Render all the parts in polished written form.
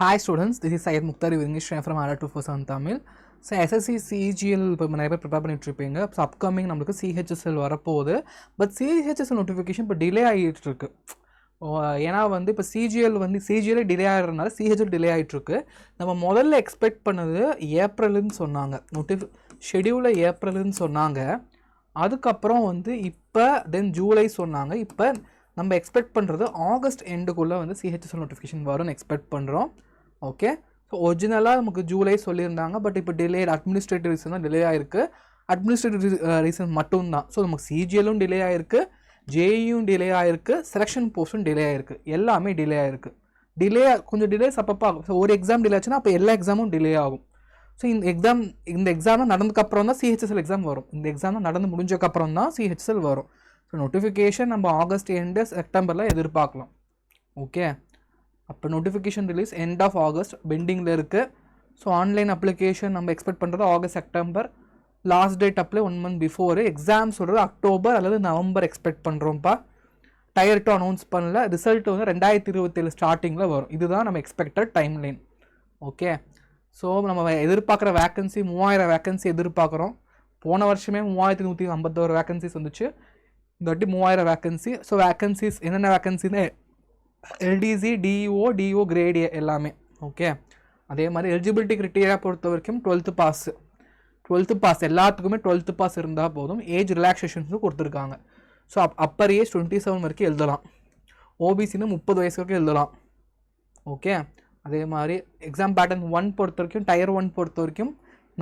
Hi students, this is Syed Mukhtar English from Ara 247 Tamil. So SSC CGL இப்போ நிறைய பேர் prepare பண்ணிட்டு இருப்பீங்க. ஸோ அப்கமிங் நம்மளுக்கு CHSL வரப்போகுது. பட் CHSL நோட்டிஃபிகேஷன் இப்போ டிலே ஆகிட்டு இருக்கு. ஏன்னா வந்து இப்போ சிஜிஎல் டிலே ஆகிறதுனால சிஹெச்எல் டிலே ஆகிட்டுருக்கு. நம்ம முதல்ல எக்ஸ்பெக்ட் பண்ணது ஏப்ரல்னு சொன்னாங்க, ஷெடியூலில் ஏப்ரல்னு சொன்னாங்க. அதுக்கப்புறம் வந்து இப்போ தென் ஜூலை சொன்னாங்க. இப்போ நம்ம எக்ஸ்பெக்ட் பண்ணுறது ஆகஸ்ட் எண்டுக்குள்ளே வந்து சிஹெச்எஸ்எல் நோட்டிஃபிகேஷன் வரும்னு எக்ஸ்பெக்ட் பண்ணுறோம். ஓகே, ஸோ ஒரிஜினலாக நமக்கு ஜூலை சொல்லியிருந்தாங்க. பட் இப்போ டிலே அட்மினிஸ்ட்ரேட்டிவ் ரீசன் தான் டிலே ஆகிருக்கு. அட்மினிஸ்ட்ரேட்டிவ் ரீசன் மட்டும்தான். ஸோ நமக்கு சிஜிஎலும் டிலே ஆகிருக்கு, ஜேயும் டிலே ஆகிருக்கு, செலெக்ஷன் போஸ்ட்டும் டிலே ஆகிருக்கு, எல்லாமே டிலே ஆகிருக்கு. கொஞ்சம் டிலேஸ் அப்பப்போ ஆகும். ஸோ ஒரு எக்ஸாம் டிலே ஆச்சுன்னா அப்போ எல்லா எக்ஸாமும் டிலே ஆகும். ஸோ இந்த எக்ஸாம் நடந்ததுக்கப்புறம் தான் சிஹெச்எஸ்எல் எக்ஸாம் வரும். இந்த எக்ஸாம் நடந்து முடிஞ்சக்கப்புறம் தான் சிஹெச்எஸ்எல் வரும். ஸோ நோட்டிஃபிகேஷன் நம்ம ஆகஸ்ட் எண்டு செப்டம்பரில் எதிர்பார்க்கலாம். ஓகே, அப்போ notification release end of August பெண்டிங்கில் இருக்குது. ஸோ ஆன்லைன் அப்ளிகேஷன் நம்ம எக்ஸ்பெக்ட் பண்ணுறது August September, last date apply 1 month before. Exam சொல்கிறது அக்டோபர் அல்லது நவம்பர் எக்ஸ்பெக்ட் பண்ணுறோம்ப்பா. டயர் 2 அனௌன்ஸ் பண்ணல, ரிசல்ட் வந்து 2027 ஸ்டார்டிங்கில் வரும். இதுதான் நம்ம expected timeline. Okay, so நம்ம எதிர்பார்க்குற வேக்கன்சி 3000 வேக்கன்சி எதிர்பார்க்குறோம். போன வருஷமே 3151 வேக்கன்சிஸ் வந்துச்சு. இந்த வாட்டி 3000 வேக்கன்சி. ஸோ வேக்கன்சிஸ் என்னென்ன வேக்கன்சின்னு எல்டிசி, டிஓ கிரேட் ஏ எல்லாமே. ஓகே, அதே மாதிரி எலிஜிபிலிட்டி கிரிட்டீரியா பொறுத்த வரைக்கும் 12th பாஸ் எல்லாத்துக்குமே 12th பாஸ் இருந்தால் போதும். ஏஜ் ரிலாக்ஸேஷன்ஸும் கொடுத்துருக்காங்க. ஸோ அப்பர் ஏஜ் 27 வரைக்கும் எழுதலாம். ஓபிசின்னு 30 வயசு வரைக்கும் எழுதலாம். ஓகே, அதே மாதிரி எக்ஸாம் பேட்டர்ன் 1 பொறுத்த வரைக்கும், டயர் 1 பொறுத்த வரைக்கும்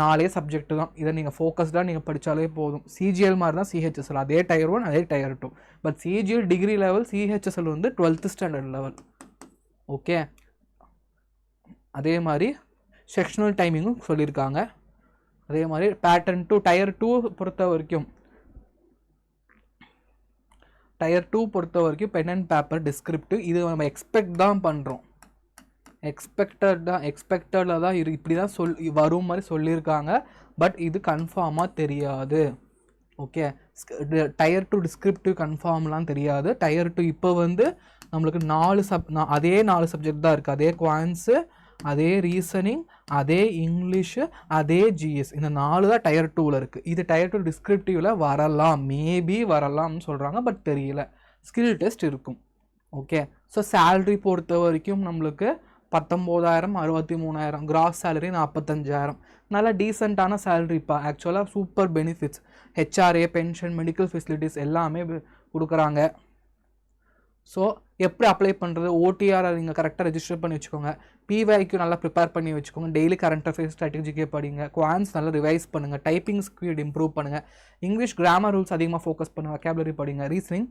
4 சப்ஜெக்ட் தான். இதை நீங்கள் ஃபோக்கஸ்டாக நீங்கள் படித்தாலே போதும். சிஜிஎல் மாதிரி தான் சிஹெச்எஸ்எல், அதே டயர் 1 அதே tier 2. But CGL degree level, CHSL வந்து 12th ஸ்டாண்டர்ட் லெவல். ஓகே, அதே மாதிரி செக்ஷனல் டைமிங்கும் சொல்லியிருக்காங்க. அதே மாதிரி பேட்டர்ன் 2 டயர் 2 பொறுத்த வரைக்கும் பென் அண்ட் பேப்பர் டிஸ்கிரிப்டிவ். இது நம்ம எக்ஸ்பெக்ட் தான் பண்ணுறோம். எக்ஸ்பெக்டடில் தான் இப்படி தான் வரும் மாதிரி சொல்லியிருக்காங்க. பட் இது கன்ஃபார்மாக தெரியாது. ஓகே, டயர் 2 டிஸ்கிரிப்டிவ் கன்ஃபார்ம்லாம் தெரியாது. டயர் 2 இப்போ வந்து நம்மளுக்கு அதே 4 சப்ஜெக்ட் தான் இருக்குது. அதே குவான்ஸு, அதே ரீசனிங், அதே இங்கிலீஷு, அதே ஜிஎஸ். இந்த 4 தான் டயர் 2வில் இருக்குது. இது டயர் 2 டிஸ்கிரிப்டிவில் வரலாம், மேபி வரலாம்னு சொல்கிறாங்க. பட் தெரியல. ஸ்கில் டெஸ்ட் இருக்கும். ஓகே, ஸோ சேல்ரி பொறுத்த வரைக்கும் நம்மளுக்கு 19,000, 63,000, கிராஸ் சேலரி 45,000. நல்லா டீசெண்டான சேலரிப்பா. ஆக்சுவலாக super benefits, HRA, pension, medical facilities எல்லாமே கொடுக்குறாங்க. ஸோ எப்படி அப்ளை பண்ணுறது? ஓடிஆர் நீங்கள் கரெக்டாக ரெஜிஸ்டர் பண்ணி வச்சுக்கோங்க. பிவைக்கு நல்லா ப்ரிப்பேர் பண்ணி வச்சுக்கோங்க. டெய்லி கரண்ட் அஃபேர்ஸ், ஸ்ட்ராட்டஜிக்கே படிங்க. குவான்ஸ் நல்லா ரிவைஸ் பண்ணுங்கள். டைப்பிங் ஸ்பீட் இம்ப்ரூவ் பண்ணுங்கள். இங்கிலீஷ் கிராமர் ரூல்ஸ் அதிகமாக ஃபோக்கஸ் பண்ணுங்கள். வொக்காபுலரி படிங்க. ரீசனிங்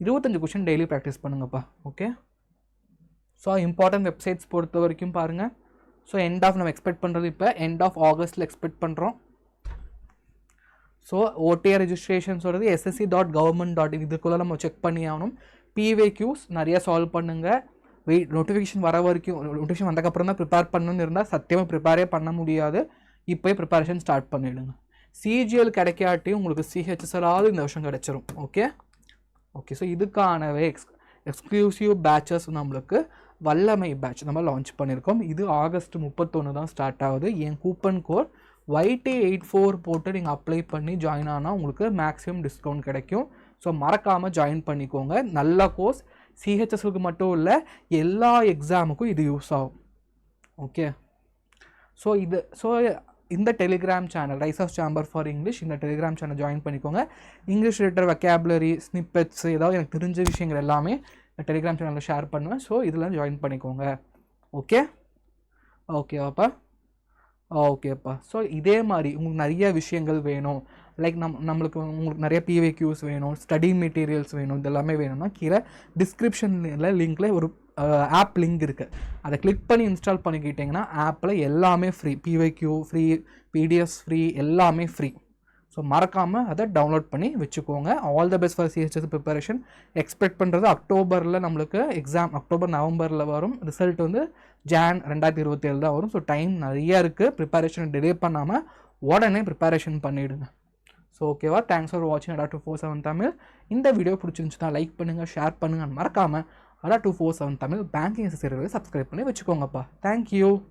25 கொஷின் டெய்லி ப்ராக்டிஸ் பண்ணுங்கப்பா. ஓகே, ஸோ இம்பார்ட்டன்ட் வெப்சைட்ஸ் பொறுத்த வரைக்கும் பாருங்கள். ஸோ நம்ம எக்ஸ்பெக்ட் பண்ணுறது இப்போ எண்ட் ஆஃப் ஆகஸ்ட்டில் எக்ஸ்பெக்ட் பண்ணுறோம். ஸோ ஓடிஆர் ரெஜிஸ்ட்ரேஷன் சொல்கிறது ssc.government.in. இதுக்குள்ளே நம்ம செக் பண்ணி ஆகணும். பிவைக்யூஸ் நிறையா சால்வ் பண்ணுங்கள். நோட்டிஃபிகேஷன் நோட்டிஃபிகேஷன் வந்தக்கப்புறம் தான் ப்ரிப்பேர் பண்ணணும்னு இருந்தால் சத்தியமாக ப்ரிப்பேரே பண்ண முடியாது. இப்போயே ப்ரிப்பரேஷன் ஸ்டார்ட் பண்ணிவிடுங்க. சிஜிஎல் கிடைக்காட்டி உங்களுக்கு சிஹெச்எஸ்எல்லாவது இந்த வருஷம் கிடச்சிரும். ஓகே, ஸோ இதுக்கானவே எக்ஸ்க்ளூசிவ் பேட்சஸ் நம்மளுக்கு வல்லமை பேட்ச் நம்ம லான்ச் பண்ணியிருக்கோம். இது ஆகஸ்ட் 31 தான் ஸ்டார்ட் ஆகுது. என் கூப்பன் கோட் YT84 போட்டு நீங்கள் அப்ளை பண்ணி ஜாயின் ஆனால் உங்களுக்கு மேக்ஸிமம் டிஸ்கவுண்ட் கிடைக்கும். ஸோ மறக்காமல் ஜாயின் பண்ணிக்கோங்க. நல்ல கோர்ஸ். சிஹெச்எஸ்க்கு மட்டும் இல்லை, எல்லா எக்ஸாமுக்கும் இது யூஸ் ஆகும். ஓகே, ஸோ இந்த Telegram channel rise of chamber for English, இந்த டெலிகிராம் சேனல் ஜாயின் பண்ணிக்கோங்க. இங்கிலீஷ் ரிலேட்டட் வொக்காபுலரி, ஸ்னிப்பெட்ஸ், ஏதாவது எனக்கு தெரிஞ்ச விஷயங்கள் எல்லாமே டெலிகிராம் சேனலில் ஷேர் பண்ணுவேன். ஸோ இதில் ஜாயின் பண்ணிக்கோங்க. ஓகேப்பா. ஸோ இதே மாதிரி உங்களுக்கு நிறைய விஷயங்கள் வேணும், லைக் உங்களுக்கு நிறைய பிவைக்யூஸ் வேணும், ஸ்டடி மெட்டீரியல்ஸ் வேணும், இதெல்லாமே வேணும்னா கீழே டிஸ்கிரிப்ஷனில் லிங்க்கில் ஒரு ஆப் லிங்க் இருக்குது. அதை கிளிக் பண்ணி இன்ஸ்டால் பண்ணிக்கிட்டிங்கன்னா ஆப்பில் எல்லாமே free. PYQ free, PDFs free, எல்லாமே ஃப்ரீ. ஸோ மறக்காமல் அதை டவுன்லோட் பண்ணி வச்சுக்கோங்க. All the best for CHS preparation. Expect பண்ணுறது அக்டோபரில் நம்மளுக்கு எக்ஸாம், அக்டோபர் நவம்பரில் வரும். ரிசல்ட் வந்து ஜான் 2027 தான் வரும். ஸோ டைம் நிறையா இருக்குது. ப்ரிப்பரேஷன் டிலே பண்ணாமல் உடனே ப்ரிப்பரேஷன் பண்ணிவிடுங்க. ஸோ ஓகேவா, தேங்க்ஸ் ஃபார் வாட்சிங் Ara 247 தமிழ். இந்த வீடியோ பிடிச்சிருந்துச்சுன்னா லைக் பண்ணுங்கள், ஷேர் பண்ணுங்கள். மறக்காமல் ADA 247 Tamil banking SSC subscribe பண்ணி வச்சுக்கோங்கப்பா. தேங்க்யூ.